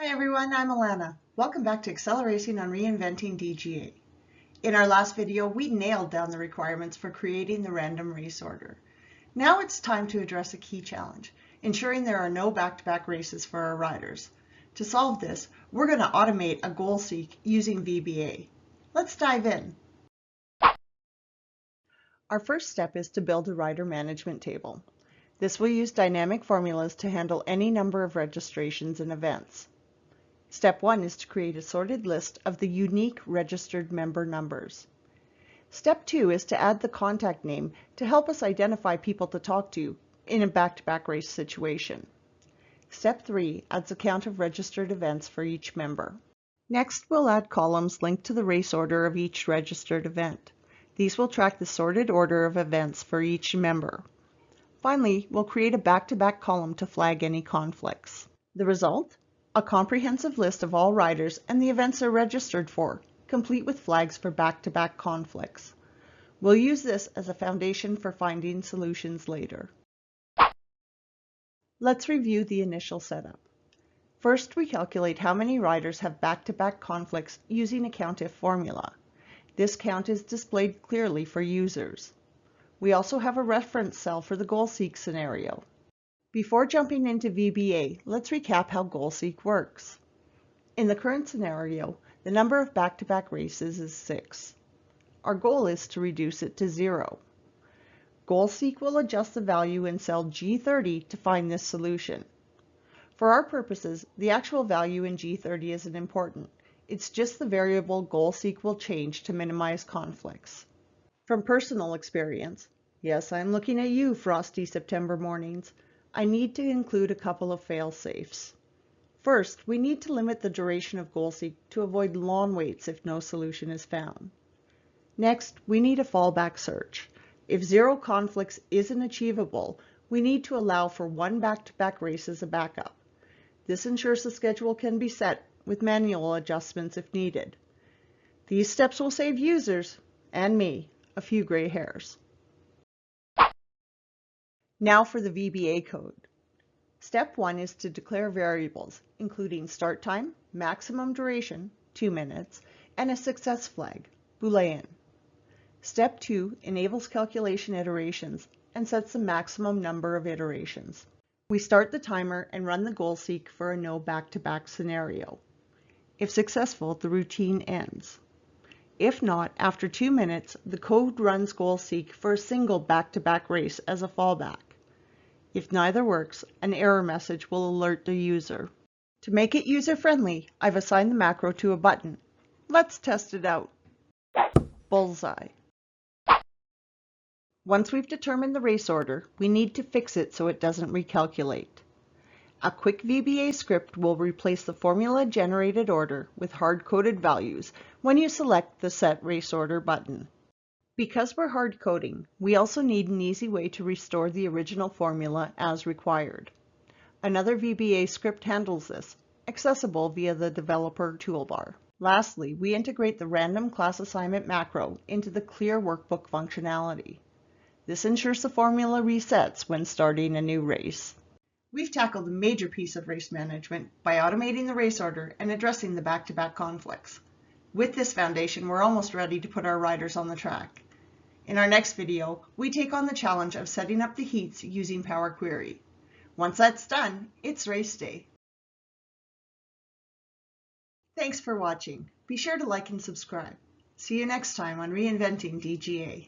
Hi everyone, I'm Alana. Welcome back to Accelerating on Reinventing DGA. In our last video, we nailed down the requirements for creating the random race order. Now it's time to address a key challenge, ensuring there are no back-to-back races for our riders. To solve this, we're going to automate a goal seek using VBA. Let's dive in. Our first step is to build a rider management table. This will use dynamic formulas to handle any number of registrations and events. Step 1 is to create a sorted list of the unique registered member numbers. Step 2 is to add the contact name to help us identify people to talk to in a back-to-back race situation. Step 3 adds a count of registered events for each member. Next, we'll add columns linked to the race order of each registered event. These will track the sorted order of events for each member. Finally, we'll create a back-to-back column to flag any conflicts. The result? A comprehensive list of all riders and the events they're registered for, complete with flags for back-to-back conflicts. We'll use this as a foundation for finding solutions later. Let's review the initial setup. First, we calculate how many riders have back-to-back conflicts using a count-if formula. This count is displayed clearly for users. We also have a reference cell for the goal seek scenario. Before jumping into VBA, let's recap how Goal Seek works. In the current scenario, the number of back-to-back races is 6. Our goal is to reduce it to 0. Goal Seek will adjust the value in cell G30 to find this solution. For our purposes, the actual value in G30 isn't important. It's just the variable Goal Seek will change to minimize conflicts. From personal experience, yes, I'm looking at you, frosty September mornings, I need to include a couple of fail-safes. First, we need to limit the duration of Goal Seek to avoid long waits if no solution is found. Next, we need a fallback search. If 0 conflicts isn't achievable, we need to allow for 1 back-to-back race as a backup. This ensures the schedule can be set with manual adjustments if needed. These steps will save users, and me, a few gray hairs. Now for the VBA code. Step 1 is to declare variables, including start time, maximum duration, 2 minutes, and a success flag, Boolean. Step 2 enables calculation iterations and sets the maximum number of iterations. We start the timer and run the goal seek for a no back-to-back scenario. If successful, the routine ends. If not, after 2 minutes, the code runs goal seek for a single back-to-back race as a fallback. If neither works, an error message will alert the user. To make it user-friendly, I've assigned the macro to a button. Let's test it out. Bullseye. Once we've determined the race order, we need to fix it so it doesn't recalculate. A quick VBA script will replace the formula-generated order with hard-coded values when you select the Set Race Order button. Because we're hard-coding, we also need an easy way to restore the original formula as required. Another VBA script handles this, accessible via the developer toolbar. Lastly, we integrate the random class assignment macro into the clear workbook functionality. This ensures the formula resets when starting a new race. We've tackled a major piece of race management by automating the race order and addressing the back-to-back conflicts. With this foundation, we're almost ready to put our riders on the track. In our next video, we take on the challenge of setting up the heats using Power Query. Once that's done, it's race day. Thanks for watching. Be sure to like and subscribe. See you next time on Reinventing DGA.